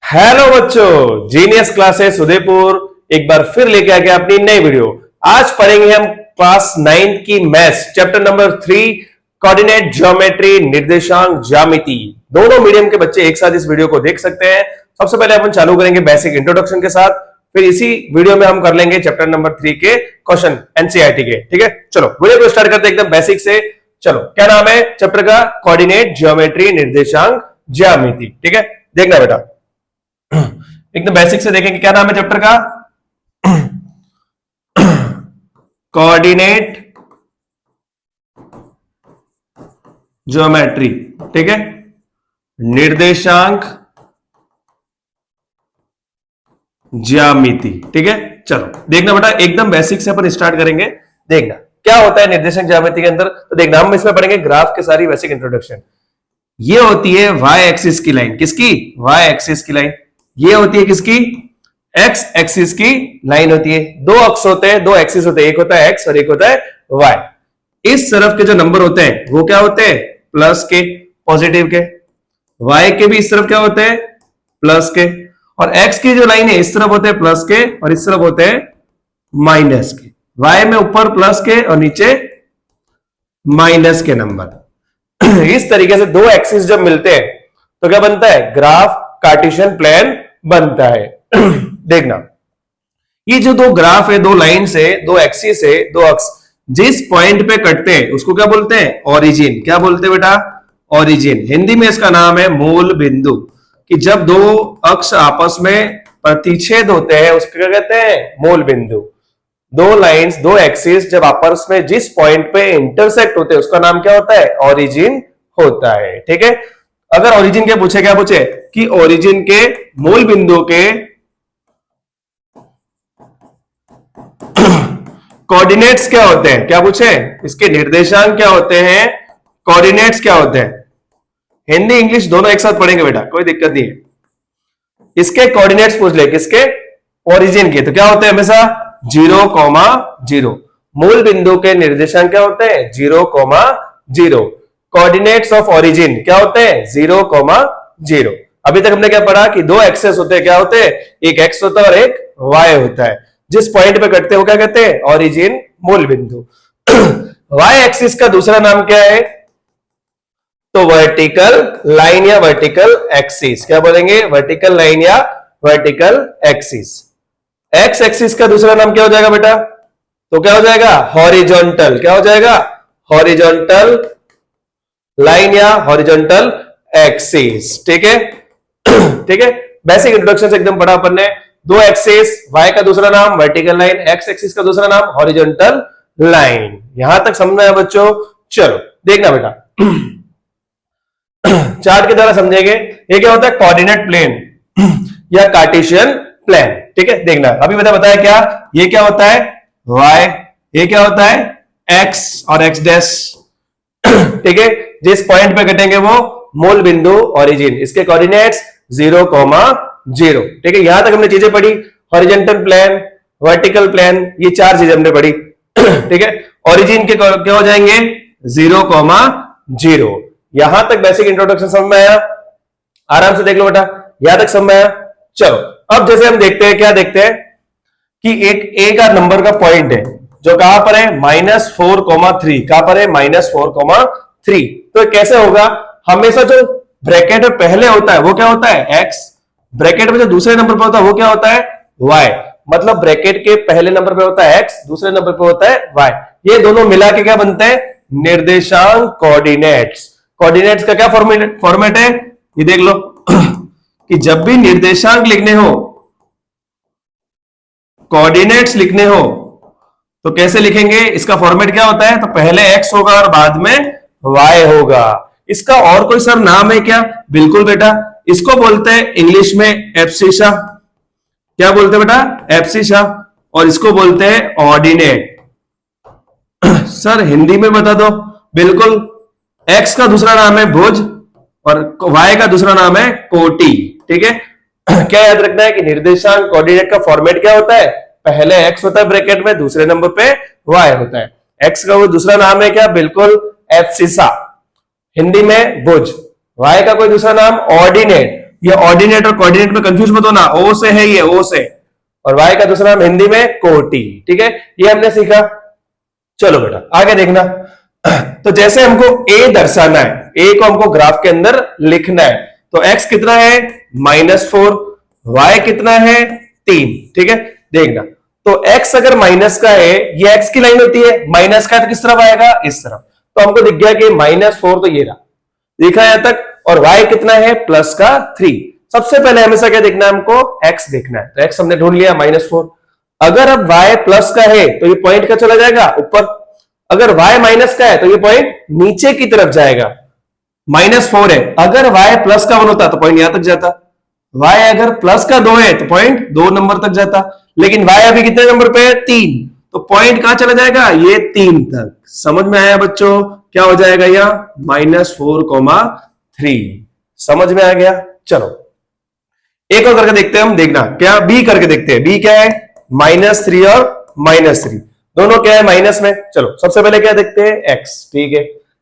Hello बच्चों, genius classes Udaipur एक बार फिर लेके आ गया अपनी नई वीडियो। आज पढ़ेंगे हम क्लास 9 की maths chapter number 3 coordinate geometry निर्देशांक ज्यामिति। दोनों मीडियम के बच्चे एक साथ इस वीडियो को देख सकते हैं। सबसे पहले अपन चालू करेंगे बेसिक इंट्रोडक्शन के साथ, फिर इसी वीडियो में हम कर लेंगे चैप्टर नंबर 3 के क्वेश्चन एनसीईआरटी के। ठीक है, चलो वीडियो को स्टार्ट करते हैं एकदम बेसिक से। चलो, क्या नाम है चैप्टर का? कोऑर्डिनेट ज्योमेट्री निर्देशांक ज्यामिति। ठीक है, देखना बेटा एकदम बेसिक से देखेंगे। क्या नाम है चैप्टर का? Coordinate geometry. ठीक है, निर्देशांक ज्यामिति। ठीक है, चलो देखना बेटा एकदम बेसिक से अपन स्टार्ट करेंगे। देखना क्या होता है निर्देशांक ज्यामिति के अंदर, तो देखना हम इसमें पढ़ेंगे ग्राफ के सारी बेसिक इंट्रोडक्शन। ये होती है वाई एक्सिस की लाइन। किसकी? वाई एक्सिस की लाइन। ये होती है किसकी? एक्स एक्सिस की लाइन होती है। दो अक्ष होते हैं, दो एक्सिस होते हैं, एक होता है एक्स और एक होता है वाई। इस तरफ के जो नंबर होते हैं वो क्या होते हैं? प्लस के, पॉजिटिव के। वाई के भी इस तरफ क्या होते हैं? प्लस के। और एक्स की जो लाइन है इस तरफ होते हैं प्लस के और इस तरफ होते हैं माइनस के। वाई में ऊपर प्लस के और नीचे माइनस के नंबर। इस तरीके से दो एक्सिस जब मिलते हैं तो क्या बनता है? ग्राफ कार्टेशियन प्लेन बनता है। देखना, ये जो दो ग्राफ है, दो लाइन है, दो एक्सिस है, दो अक्ष जिस पॉइंट पे कटते हैं उसको क्या बोलते हैं? ओरिजिन। क्या बोलते हैं बेटा? ओरिजिन। हिंदी में इसका नाम है मूल बिंदु। कि जब दो अक्ष आपस में प्रतिच्छेद होते हैं उसको क्या कहते हैं? मूल बिंदु। दो लाइंस, दो एक्सिस जब आपस में जिस पॉइंट पे इंटरसेक्ट होते हैं उसका नाम क्या होता है? ओरिजिन होता है। ठीक है, अगर ओरिजिन के पूछे, क्या पूछे कि ओरिजिन के मूल बिंदु के कोऑर्डिनेट्स क्या होते हैं? क्या पूछे? इसके निर्देशांक क्या होते हैं? कोऑर्डिनेट्स क्या होते हैं? हिंदी इंग्लिश दोनों एक साथ पढ़ेंगे बेटा, कोई दिक्कत नहीं है। इसके कोऑर्डिनेट्स पूछ ले, किसके? ओरिजिन के। तो क्या होते हैं? हमेशा 0,0। मूल बिंदु के निर्देशांक क्या होते हैं? 0,0। कोऑर्डिनेट्स ऑफ ओरिजिन क्या होते हैं? 0,0। अभी तक हमने क्या पढ़ा कि दो एक्सेस होते हैं। क्या होते हैं? एक एक्स होता है और एक वाई होता है। जिस पॉइंट पे कटते हैं वो क्या कहते हैं? ओरिजिन, मूल बिंदु। वाई एक्सिस का दूसरा नाम क्या है? तो वर्टिकल लाइन या वर्टिकल एक्सिस। क्या बोलेंगे? वर्टिकल लाइन या वर्टिकल एक्सिस। एक्स एक्सिस का दूसरा नाम क्या हो जाएगा बेटा? तो क्या हो जाएगा? हॉरिजॉन्टल। क्या हो जाएगा? हॉरिजॉन्टल लाइन या हॉरिजॉन्टल एक्सिस। ठीक है, ठीक है, बेसिक इंट्रोडक्शन से एकदम पढ़ा अपन ने। दो एक्सिस, वाई का दूसरा नाम वर्टिकल लाइन, एक्स एक्सिस का दूसरा नाम हॉरिजॉन्टल लाइन। यहां तक समझना है बच्चों? चलो देखना बेटा चार्ट के द्वारा समझेंगे। ये क्या होता है? कोऑर्डिनेट प्लेन या कार्टेशियन प्लेन। ठीक है, देखना अभी मैंने बताया क्या, ये क्या होता है? वाई, ये क्या होता है? एक्स और एक्स डैश। ठीक है, जिस पॉइंट पे कटेंगे वो मूल बिंदु ओरिजिन। इसके कोऑर्डिनेट्स 0,0। ठीक है, यहां तक हमने चीजें पढ़ी। हॉरिजॉन्टल प्लेन, वर्टिकल प्लेन, ये चार चीजें हमने पढ़ी। ठीक है, ओरिजिन के क्या हो जाएंगे? 0,0। यहां तक बेसिक इंट्रोडक्शन समझ में आया? आराम से देख लो बेटा, यहां तक समझ में आया? चलो अब जैसे हम देखते हैं, क्या देखते हैं कि एक ए का नंबर का पॉइंट है जो कहां पर है? -4,3। कहां पर है? -4,3। तो कैसे होगा? हमेशा जो ब्रैकेट में पहले होता है वो क्या होता है? एक्स। ब्रैकेट में जो दूसरे नंबर पर होता है वो क्या होता है? वाई। मतलब ब्रैकेट के पहले नंबर पे होता है एक्स, दूसरे नंबर पे होता है वाई। ये दोनों मिला के क्या बनते हैं? निर्देशांक कोऑर्डिनेट्स। कोऑर्डिनेट्स का क्या फॉर्मेट है? ये देख लो कि जब भी निर्देशांक लिखने हो, कोऑर्डिनेट्स लिखने हो, तो कैसे लिखेंगे? इसका फॉर्मेट क्या होता है? तो पहले एक्स होगा और बाद में वाई होगा। इसका और कोई सर नाम है क्या? बिल्कुल बेटा, इसको बोलते हैं इंग्लिश में एब्सिशा। क्या बोलते हैं बेटा? एब्सिशा। और इसको बोलते हैं ऑर्डिनेट। सर हिंदी में बता दो। बिल्कुल, एक्स का दूसरा नाम है भुज और वाई का दूसरा नाम है कोटि। ठीक है, क्या याद रखना है कि निर्देशांक कोऑर्डिनेट का फॉर्मेट क्या होता है? पहले एक्स होता है ब्रैकेट में, दूसरे नंबर पे वाई होता है। एक्स का वो दूसरा नाम है क्या? बिल्कुल, एब्सिशा। हिंदी में भुज। वाई का कोई दूसरा नाम ऑर्डिनेट। ये ऑर्डिनेट और कोऑर्डिनेट में कंफ्यूज मत होना, ओ से है ये, ओ से, और वाई का दूसरा नाम हिंदी में कोटि, ठीक है, ये हमने सीखा। चलो बेटा आगे देखना। तो जैसे हमको ए दर्शाना है, ए को हमको ग्राफ के अंदर लिखना है, तो एक्स कितना है -4, वाई कितना है 3, ठीक है। देखना, तो एक्स अगर माइनस का है, ये एक्स की लाइन होती है, माइनस का तो किस तरफ आएगा, इस तरफ, तो हमको दिख गया कि -4 तो ये रहा, देखा यहां तक, और y कितना है प्लस का 3। सबसे पहले हमेशा क्या देखना है हमको, x देखना है, तो x हमने ढूंढ लिया -4। अगर अब y प्लस का है तो ये पॉइंट का चला जाएगा ऊपर, अगर y माइनस का है तो ये पॉइंट नीचे की तरफ जाएगा। -4 है, अगर y प्लस का 1 होता तो पॉइंट यहां तक जाता, y अगर प्लस का 2 है तो पॉइंट 2 नंबर तक जाता, लेकिन y अभी कितने नंबर पे है 3, तो पॉइंट कहां चला जाएगा, ये 3 तक। समझ में आया बच्चों, क्या हो जाएगा यह -4,3, समझ में आ गया। चलो एक और करके देखते हैं हम, देखना क्या, बी करके देखते हैं, बी क्या है -3 और -3 दोनों क्या है माइनस में। चलो सबसे पहले क्या देखते हैं, एक्स, ठीक है,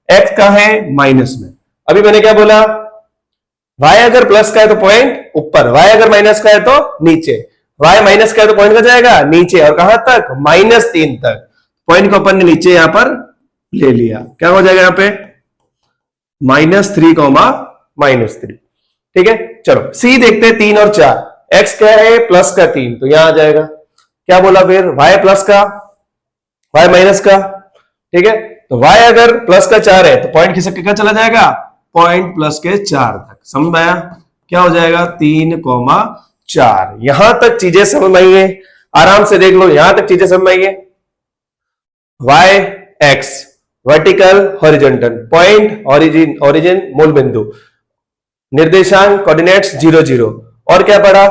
एक्स कहां है माइनस में। अभी मैंने क्या बोला, y अगर प्लस का है तो पॉइंट ऊपर, y अगर माइनस का है तो नीचे, y माइनस का है तो पॉइंट का जाएगा नीचे, और कहां तक -3 तक, पॉइंट को अपन ने नीचे यहां पर ले लिया, क्या हो जाएगा यहां पे -3, ठीक है। चलो सी देखते हैं 3 और 4, x क्या है प्लस का 3, तो यहां आ जाएगा, क्या बोला फिर, y प्लस का, y माइनस का, ठीक है, तो y अगर प्लस का 4 है तो पॉइंट खिसक के क्या चला जाएगा, पॉइंट प्लस के 4 तक, समझ में आया, क्या हो जाएगा 3,4। यहां तक चीजें समझ में आई है, आराम से देख लो, यहां तक चीजें समझ में आई है। y x vertical horizontal, point origin, origin मूल बिंदु, निर्देशांक कोऑर्डिनेट्स 0 0, और क्या पढ़ा,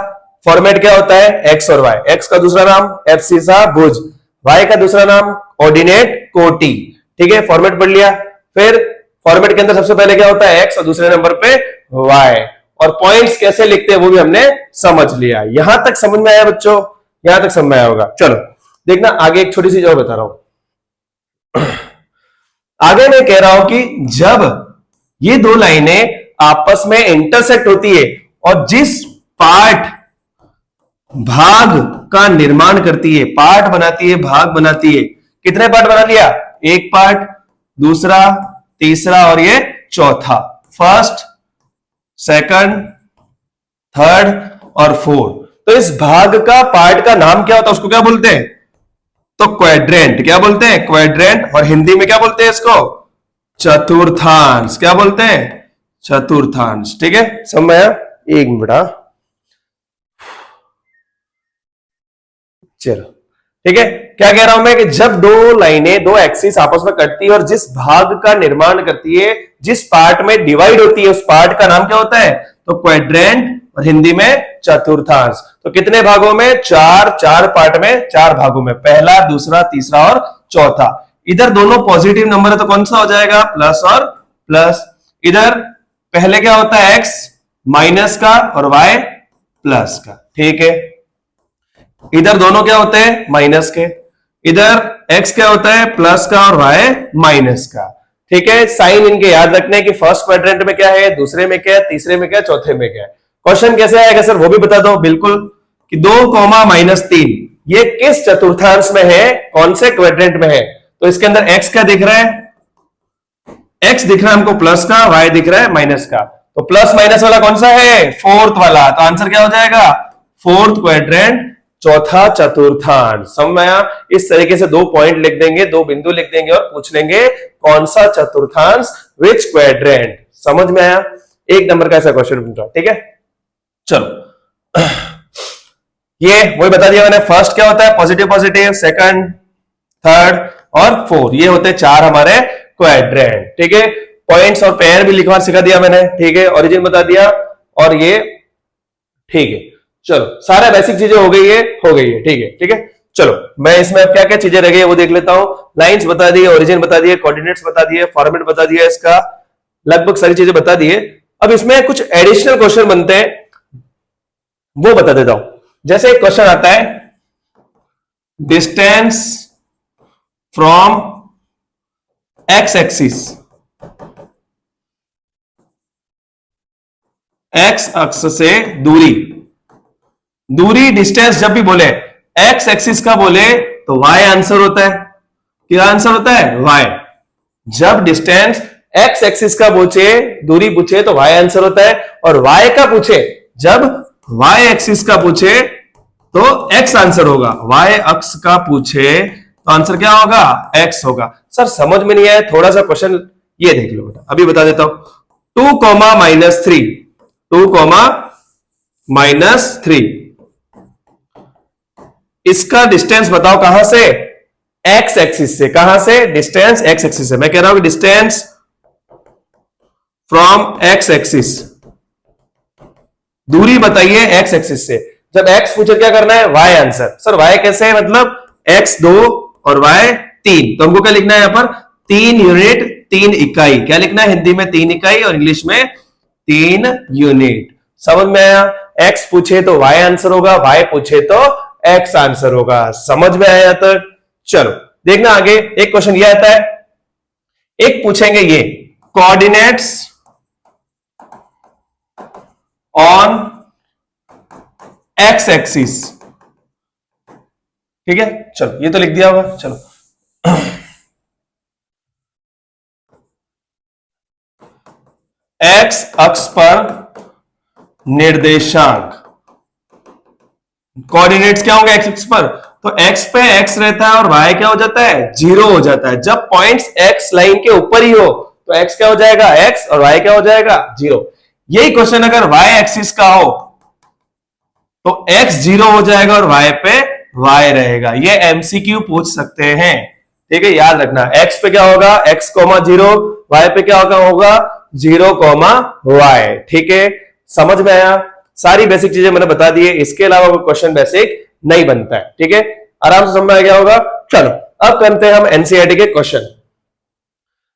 फॉर्मेट क्या होता है x और y, x का दूसरा नाम एब्सिसा भुज, y का दूसरा नाम ऑर्डिनेट कोटि, ठीक है, फॉर्मेट पढ़ लिया। फिर फॉर्मेट के अंदर सबसे पहले क्या होता है x और दूसरे नंबर पे y, और पॉइंट्स कैसे लिखते हैं वो भी हमने समझ लिया। यहां तक समझ में आया बच्चों, यहां तक समझ में आया होगा। चलो देखना आगे एक छोटी सी जो बता रहा हूं। आगे मैं कह रहा हूं कि जब ये दो लाइनें आपस में इंटरसेक्ट होती है और जिस पार्ट भाग का निर्माण करती है, पार्ट बनाती है, भाग बनाती है, कितने पार्ट बना लिया, एक पार्ट, दूसरा, तीसरा और ये चौथा, फर्स्ट, सेकंड, थर्ड और फोर्थ। तो इस भाग का पार्ट का नाम क्या होता है, उसको क्या बोलते हैं, तो क्वाड्रेंट, क्या बोलते हैं क्वाड्रेंट, और हिंदी में क्या बोलते हैं इसको, चतुर्थांश, क्या बोलते हैं चतुर्थांश, ठीक है, समझ में आया। एक मिनट, चलो ठीक है, क्या कह रहा हूं मैं कि जब दो लाइनें, दो एक्सिस आपस में कटती है और जिस भाग का निर्माण करती है, जिस पार्ट में डिवाइड होती है, उस पार्ट का नाम क्या होता है, तो क्वाड्रेंट, और हिंदी में चतुर्थांश। तो कितने भागों में, चार पार्ट में, 4 भागों में, पहला, दूसरा, तीसरा और चौथा। इधर दोनों पॉजिटिव नंबर है तो कौन सा हो जाएगा, प्लस और प्लस। इधर पहले क्या होता है, एक्स माइनस का और वाई प्लस का, ठीक है। इधर दोनों क्या होते हैं माइनस के, इधर x क्या होता है प्लस का और y माइनस का, ठीक है। साइन इनके याद रखने की, फर्स्ट क्वाड्रेंट में क्या है, दूसरे में क्या है, तीसरे में क्या है, चौथे में क्या है। क्वेश्चन कैसे आएगा सर वो भी बता दो, बिल्कुल, कि 2,-3 ये किस चतुर्थांश में है, कौन से क्वाड्रेंट में है। तो इसके अंदर x क्या दिख रहा है, x दिख रहा है हमको प्लस का, y दिख रहा है माइनस का, तो प्लस माइनस वाला कौन सा है, फोर्थ वाला, तो आंसर क्या हो जाएगा, फोर्थ क्वाड्रेंट, चौथा चतुर्थांश। समझ में आया। इस तरीके से 2 पॉइंट लिख देंगे, 2 बिंदु लिख देंगे और पूछ लेंगे कौन सा चतुर्थांश, विच क्वाड्रेंट। समझ में आया, 1 नंबर का ऐसा क्वेश्चन पूछा, ठीक है। चलो ये वही बता दिया मैंने, फर्स्ट क्या होता है पॉजिटिव पॉजिटिव, सेकंड, थर्ड और फोर्थ, ये होते 4 हमारे क्वाड्रेंट, ठीक है। पॉइंट्स और पेयर भी लिखवा सिखा दिया मैंने, ठीक है, ओरिजिन बता दिया, और ये ठीक है। चलो सारा बेसिक चीजें हो गई है, ठीक है, ठीक है। चलो मैं इसमें अब क्या क्या चीजें रह गई वो देख लेता हूं। लाइंस बता दी, ओरिजिन बता दिए, कोऑर्डिनेट्स बता दिए, फॉर्मेट बता दिया, इसका लगभग सारी चीजें बता दिए। अब इसमें कुछ एडिशनल क्वेश्चन बनते हैं, वो बता देता हूं। जैसे एक क्वेश्चन आता है, distance from x axis x अक्ष से दूरी, दूरी डिस्टेंस जब भी बोले एक्स एक्सिस का बोले तो वाई आंसर होता है। क्या आंसर होता है? वाई। जब डिस्टेंस एक्स एक्सिस का पूछे, दूरी पूछे तो वाई आंसर होता है, और वाई का पूछे, जब वाई एक्सिस का पूछे तो एक्स आंसर होगा। वाई अक्ष का पूछे तो आंसर क्या होगा? एक्स होगा। सर समझ में नहीं आया, थोड़ा सा क्वेश्चन ये देख लो बेटा, अभी बता देता हूं। 2 कॉमा -3, 2 कॉमा -3, इसका डिस्टेंस बताओ कहां से? एक्स एक्सिस से। कहां से? डिस्टेंस एक्स एक्सिस से। मैं कह रहा हूं कि डिस्टेंस फ्रॉम एक्स एक्सिस, दूरी बताइए एक्स एक्सिस से। जब एक्स पूछे क्या करना है? Y answer. सर वाई कैसे है? मतलब एक्स 2 और वाई 3, तो हमको क्या लिखना है यहां पर? 3 यूनिट 3 इकाई। क्या लिखना है हिंदी में? 3 इकाई, और इंग्लिश में 3 यूनिट। समझ में आया? एक्स पूछे तो वाई आंसर होगा, वाई पूछे तो एक्स आंसर होगा। समझ में आया तक? चलो देखना आगे। एक क्वेश्चन ये आता है, एक पूछेंगे ये, कोऑर्डिनेट्स ऑन एक्स एक्सिस। ठीक है, चलो ये तो लिख दिया होगा। चलो एक्स अक्ष पर निर्देशांक, कोऑर्डिनेट्स क्या होंगे एक्स एक्सिस पर? तो एक्स पे एक्स रहता है और वाई क्या हो जाता है? 0 हो जाता है। जब पॉइंट्स एक्स लाइन के ऊपर ही हो तो एक्स क्या हो जाएगा? एक्स, और वाई क्या हो जाएगा? 0। यही क्वेश्चन अगर वाई एक्सिस का हो तो x 0 हो जाएगा और y पे y रहेगा। ये एमसीक्यू पूछ सकते हैं। ठीक है, याद रखना। x पे क्या होगा? x, 0, y पे क्या होगा? 0, y। ठीक है, समझ में आया? सारी बेसिक चीजें मैंने बता दी है, इसके अलावा कोई क्वेश्चन बेसिक नहीं बनता है। ठीक है, आराम से समझ में आ गया होगा। चलो अब करते हैं हम एनसीईआरटी के क्वेश्चन।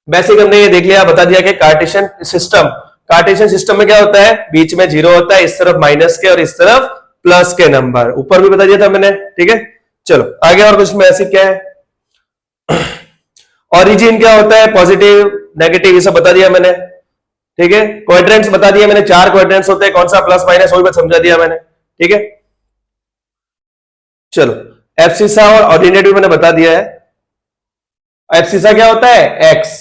बेसिक हमने ये देख लिया, बता दिया कि कार्टेशियन सिस्टम, कार्टेशियन सिस्टम में क्या होता है? बीच में 0 होता है, इस तरफ माइनस के और इस तरफ प्लस के नंबर। ऊपर भी बता दिया था मैंने। ठीक है, चलो आगे और कुछ में ऐसे क्या है? ओरिजिन क्या होता है? पॉजिटिव, नेगेटिव, ये सब बता दिया मैंने। ठीक है, क्वाड्रेंट्स बता दिया मैंने, 4 क्वाड्रेंट्स होते हैं, कौन सा प्लस माइनस वो भी समझा दिया मैंने। ठीक है, चलो एब्सिसा और ऑर्डिनेट भी मैंने बता दिया है। एब्सिसा क्या होता है? एक्स,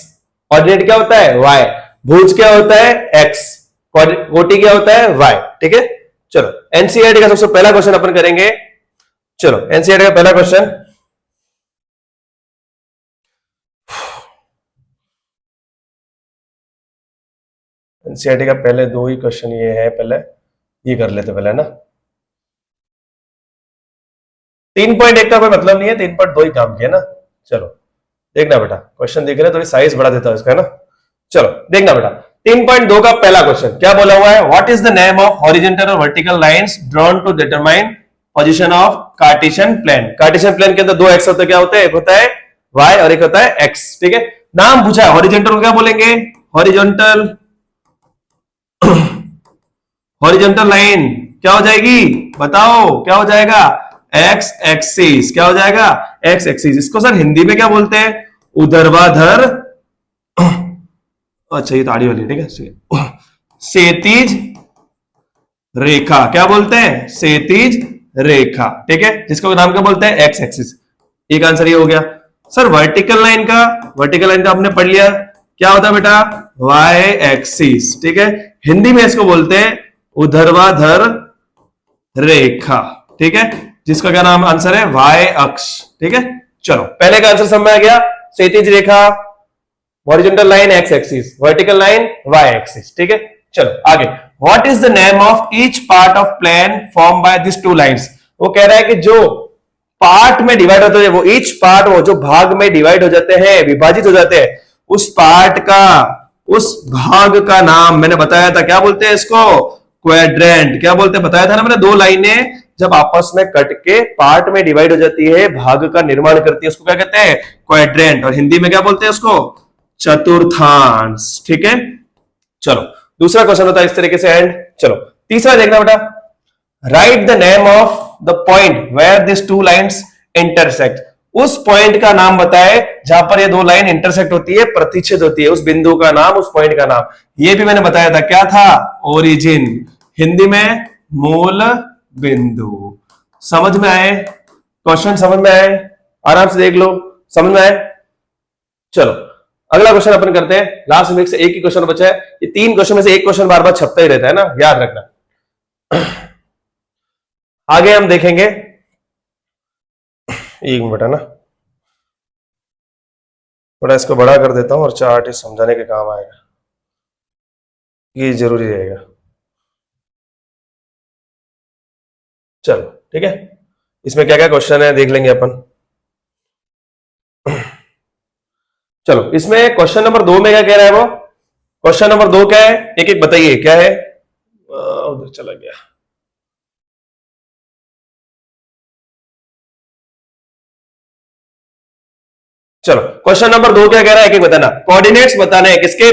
ऑर्डिनेट क्या होता है? वाई, भुज क्या होता है? एक्स, कोटि क्या होता है? वाई। ठीक है, चलो एनसीईआरटी का सबसे पहला क्वेश्चन अपन करेंगे। चलो एनसीईआरटी का पहला क्वेश्चन, एनसीईआरटी का पहले 2 ही क्वेश्चन ये है, पहले ये कर लेते पहले ना। 3.1 का कोई मतलब नहीं है, 3.2 ही काम किया ना। चलो देखना बेटा, क्वेश्चन देख रहे थोड़ी साइज बढ़ा देता हूं इसका ना। चलो देखना बेटा, 3.2 का पहला क्वेश्चन क्या बोला हुआ है? What is the name of horizontal और vertical lines drawn to determine position of Cartesian plane. Cartesian plane के अंदर 2 एक्स होते हैं, क्या होते हैं? एक होता है वाई और एक होता है एक्स। ठीक है, नाम पूछा है हॉरिजॉन्टल को क्या बोलेंगे? हॉरिजॉन्टल, हॉरिजॉन्टल लाइन क्या हो जाएगी? बताओ क्या हो जाएगा? X axis. क्या हो जाएगा? X axis. इसको सर हिंदी में क्या बोलते हैं? ऊर्ध्वाधर, अच्छा ये ताड़ी वाली, ठीक है, क्षैतिज रेखा। क्या बोलते हैं? क्षैतिज रेखा। ठीक है, जिसको नाम क्या बोलते हैं? X axis. एक आंसर ये हो गया। सर वर्टिकल लाइन का, वर्टिकल लाइन का हमने पढ़ लिया, क्या होता है बेटा? Y axis. ठीक है, हिंदी में इसको बोलते हैं ऊर्ध्वाधर रेखा। ठीक है, जिसका क्या नाम आंसर है? वाई अक्ष। ठीक है, चलो पहले का आंसर समझ में आ गया। क्षैतिज रेखा, horizontal line X axis, vertical line Y axis. ठीक है, चलो आगे। What is the name of each part of plane form by this 2 lines. वो कह रहा है कि जो पार्ट में डिवाइड होते हैं, वो ईच पार्ट, वो जो भाग में डिवाइड हो जाते हैं, विभाजित हो जाते हैं, उस पार्ट का, उस भाग का नाम मैंने बताया था, क्या बोलते हैं इसको? क्वाड्रेंट। क्या बोलते हैं? बताया था ना मैंने, 2 लाइनें जब आपस में कट के पार्ट में डिवाइड हो जाती है, भाग का निर्माण करती है, उसको क्या कहते हैं? क्वाड्रेंट। और हिंदी में क्या बोलते हैं उसको? चतुर्थांश। ठीक है, चलो दूसरा क्वेश्चन होता है इस तरीके से एंड। चलो तीसरा देखना बेटा, write the name of the point where this 2 lines intersect. उस पॉइंट का नाम बताए जहां पर ये दो लाइन इंटरसेक्ट होती है, प्रतिच्छेद होती है, उस बिंदु का नाम, उस पॉइंट का नाम। ये भी मैंने बताया था, क्या था? ओरिजिन, हिंदी में मूल बिंदु। समझ में आए? क्वेश्चन समझ में आए? आराम से देख लो, समझ में आए? चलो अगला क्वेश्चन अपन करते हैं। लास्ट वीक से एक ही क्वेश्चन बचा है। ये 3 क्वेश्चन में से एक क्वेश्चन बार बार छपता ही रहता है ना, याद रखना। आगे हम देखेंगे, एक मिनट है ना, थोड़ा इसको बड़ा कर देता हूं और चार्ट समझाने के काम आएगा, ये जरूरी रहेगा। चलो ठीक है, इसमें क्या क्या क्वेश्चन है देख लेंगे अपन। चलो इसमें क्वेश्चन नंबर 2 में क्या कह रहा है वो? क्वेश्चन नंबर 2 क्या है, एक एक बताइए क्या है। उधर चला गया। चलो क्वेश्चन नंबर 2 क्या कह रहा है, एक एक बताना। कोऑर्डिनेट्स बताने हैं किसके?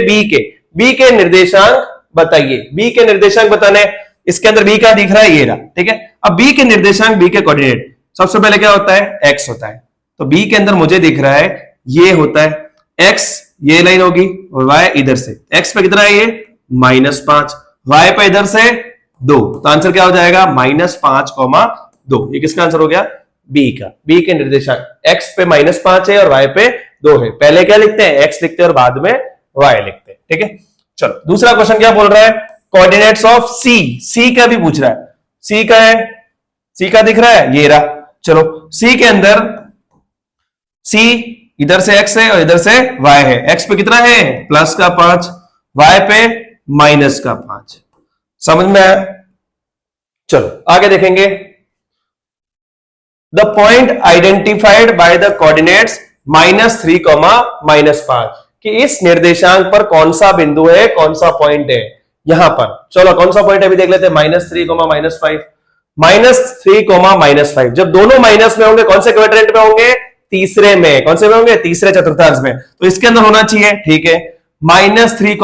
बी के निर्देशांक बताइए। बी के निर्देशांक बताने, इसके अंदर बी का दिख रहा है, ये रहा, ठीक है। अब बी के निर्देशांक, बी के कोऑर्डिनेट, सबसे पहले क्या होता है? एक्स होता है। तो बी के अंदर मुझे दिख रहा है ये होता है एक्स, ये लाइन होगी, और वाई इधर से। एक्स पे कितना है ये? -5, वाई पे इधर से 2, तो आंसर क्या हो जाएगा? -5,2। ये किसका आंसर हो गया? बी का। बी के निर्देशांक एक्स पे -5 है और वाई पे 2 है। पहले क्या लिखते हैं? एक्स लिखते हैं और बाद में वाई लिखते हैं, ठीक है। चलो दूसरा क्वेश्चन क्या बोल रहा है? कोऑर्डिनेट्स ऑफ सी। सी का भी पूछ रहा है। सी का है, सी का दिख रहा है, ये रहा। चलो सी के अंदर, सी इधर से एक्स है और इधर से वाई है। एक्स पे कितना है? +5, वाई पे -5। समझ में आया? चलो आगे देखेंगे। The point identified by the coordinates -3, -5, कि इस निर्देशांक पर कौन सा बिंदु है, कौन सा पॉइंट है यहां पर। चलो कौन सा पॉइंट है अभी देख लेते हैं। -3, -5, -3, जब दोनों माइनस में होंगे, कौन से क्वाड्रेंट में होंगे? तीसरे में। कौन से में होंगे? तीसरे चतुर्थांश में। तो इसके अंदर होना चाहिए, ठीक है। -3,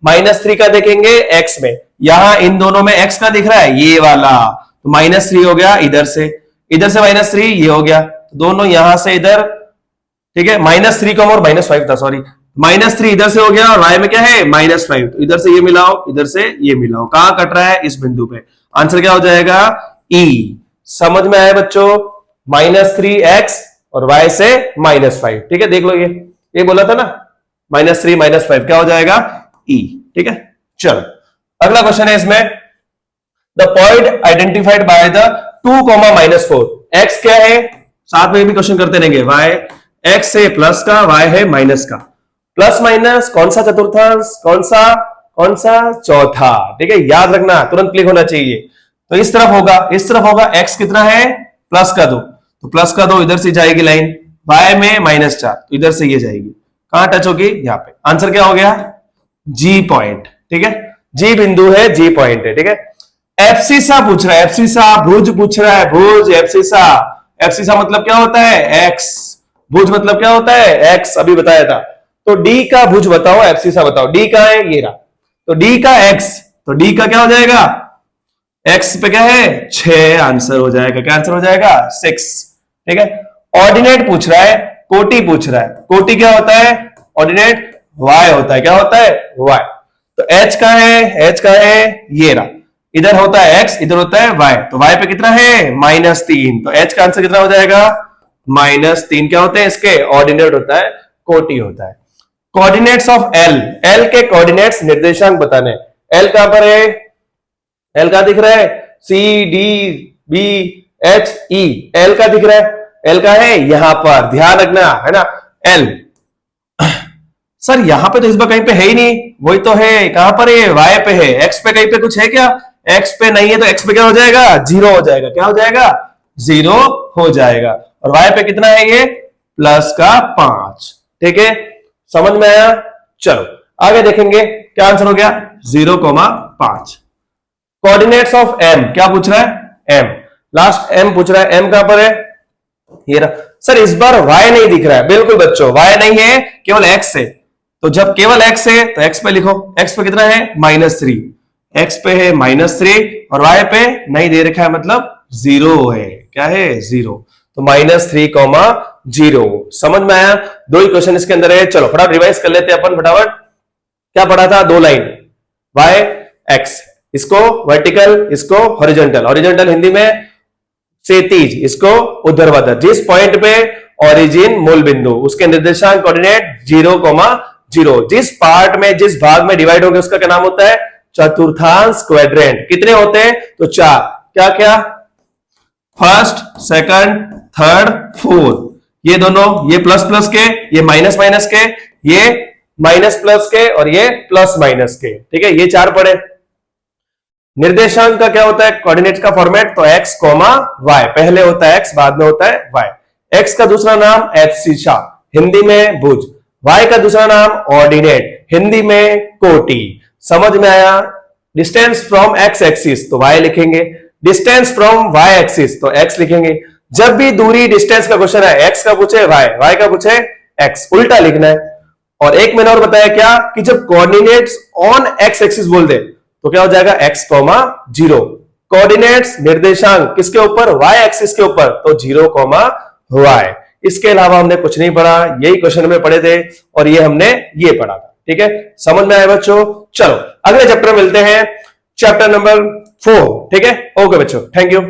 -3 का देखेंगे एक्स में, यहां इन दोनों में एक्स का दिख रहा है, ये वाला, तो -3 हो गया इधर से, इधर से -3 ये हो गया, तो दोनों यहां से इधर, ठीक है। -3, और -5 था, सॉरी। -3 इधर से हो गया और y में क्या है? -5, तो इधर से ये मिलाओ, इधर से ये मिलाओ, कहां कट रहा है? इस बिंदु पे। आंसर क्या हो जाएगा? E। समझ में आया बच्चों? -3x और y से -5, ठीक है। देख लो, ये बोला था ना, -3 -5 क्या हो जाएगा? E, ठीक है। चलो अगला क्वेश्चन है इसमें। The point identified by the 2, -4, x क्या है? साथ में भी क्वेश्चन करते रहेंगे। y, x है प्लस का, y है माइनस का। प्लस माइनस कौन सा चतुर्थांश? कौन सा? चौथा, ठीक है। याद रखना, तुरंत क्लिक होना चाहिए। तो इस तरफ होगा, इस तरफ होगा। x कितना है? +2, तो +2 इधर से जाएगी लाइन, y में -4, तो इधर से ये जाएगी, कहां टच होगी? यहाँ पे। आंसर क्या हो गया? जी पॉइंट, ठीक है। जी बिंदु है, जी पॉइंट है, ठीक है। एब्सिसा पूछ रहा है, एब्सिसा, भुज पूछ रहा है, भुज, एब्सिसा। एब्सिसा मतलब क्या होता है? एक्स। भुज मतलब क्या होता है? एक्स, अभी बताया था। तो डी का भुज बताओ, एब्सिसा बताओ। डी का है, ये रहा, तो डी का एक्स, तो डी का क्या हो जाएगा? एक्स पे क्या है? 6, आंसर हो जाएगा, क्या आंसर हो जाएगा? 6, ठीक है। ऑर्डिनेट पूछ रहा है, कोटि पूछ रहा है। कोटि क्या होता है? ऑर्डिनेट y होता है, क्या होता है? y। तो h का है, h का है, ये रहा, इधर होता है x, इधर होता है y, तो y पे कितना है? -3, तो h का आंसर कितना हो जाएगा? -3। क्या होते हैं इसके? ऑर्डिनेट होता है, कोटि होता है। कोऑर्डिनेट्स ऑफ L, L के कोऑर्डिनेट्स, निर्देशांक बताने। L कहां पर है? L का दिख रहा है, C D B H E, L का दिख रहा है, L का है यहां पर, ध्यान रखना है ना। L सर यहां पे तो इस बार कहीं पे है ही नहीं, वही तो है, कहां पर है? Y पे है। X पे कहीं पे कुछ है क्या? X पे नहीं है, तो X पे क्या हो जाएगा? 0 हो जाएगा। क्या हो जाएगा? 0 हो जाएगा। और Y पे कितना है? ये +5, ठीक है। समझ में आया? चलो आगे देखेंगे, क्या आंसर हो गया? 0,5। कोऑर्डिनेट्स ऑफ M, क्या पूछ रहा है? M, लास्ट M पूछ रहा है। M कहां पर है? ये रहा। सर इस बार Y नहीं दिख रहा है। बिल्कुल बच्चों, Y नहीं है, केवल X है। तो जब केवल x है तो x पे लिखो। x पे कितना है? -3, x पे है -3 और y पे नहीं दे रखा है, मतलब 0 है। क्या है? 0। तो -3,0। समझ में आया? दो ही क्वेश्चन इसके अंदर है। चलो फटाफट रिवाइज कर लेते हैं अपन फटाफट। क्या पढ़ा था? दो लाइन y x, इसको वर्टिकल, इसको हॉरिजॉन्टल। हॉरिजॉन्टल हिंदी में क्षैतिज, इसको ऊर्ध्वाधर। जिस पॉइंट पे ओरिजिन मूल बिंदु, उसके निर्देशांक कोऑर्डिनेट 0,0। जिस पार्ट में, जिस भाग में डिवाइड हो गया उसका क्या नाम होता है? चतुर्थांश क्वाड्रेंट। कितने होते हैं? तो 4। क्या क्या? First, second, third, fourth. ये दोनों, ये प्लस प्लस के, ये माइनस माइनस के, ये माइनस प्लस के और ये प्लस माइनस के। ठीक है, ये 4 पड़े। निर्देशांक का क्या होता है? कोऑर्डिनेट का फॉर्मेट तो x, y। पहले होता है x, बाद में होता है y। x का दूसरा नाम एब्सिशा, हिंदी में भुज। y का दूसरा नाम ऑर्डिनेट, हिंदी में कोटि। समझ में आया? डिस्टेंस फ्रॉम x एक्सिस तो y लिखेंगे, डिस्टेंस फ्रॉम y एक्सिस तो x लिखेंगे। जब भी दूरी डिस्टेंस का क्वेश्चन है, x का पूछे y का पूछे x, उल्टा लिखना है। और एक मैंने और बताया क्या कि जब कोऑर्डिनेट्स ऑन x एक्सिस बोल दे तो क्या हो जाएगा? x, 0। कोऑर्डिनेट्स निर्देशांक किसके ऊपर? y एक्सिस के ऊपर, तो 0, y। इसके अलावा हमने कुछ नहीं पढ़ा, यही क्वेश्चन में पढ़े थे और ये हमने ये पढ़ा था। ठीक है, समझ में आया बच्चों? चलो अगले चैप्टर में मिलते हैं, चैप्टर नंबर 4। ठीक है, ओके बच्चों, थैंक यू।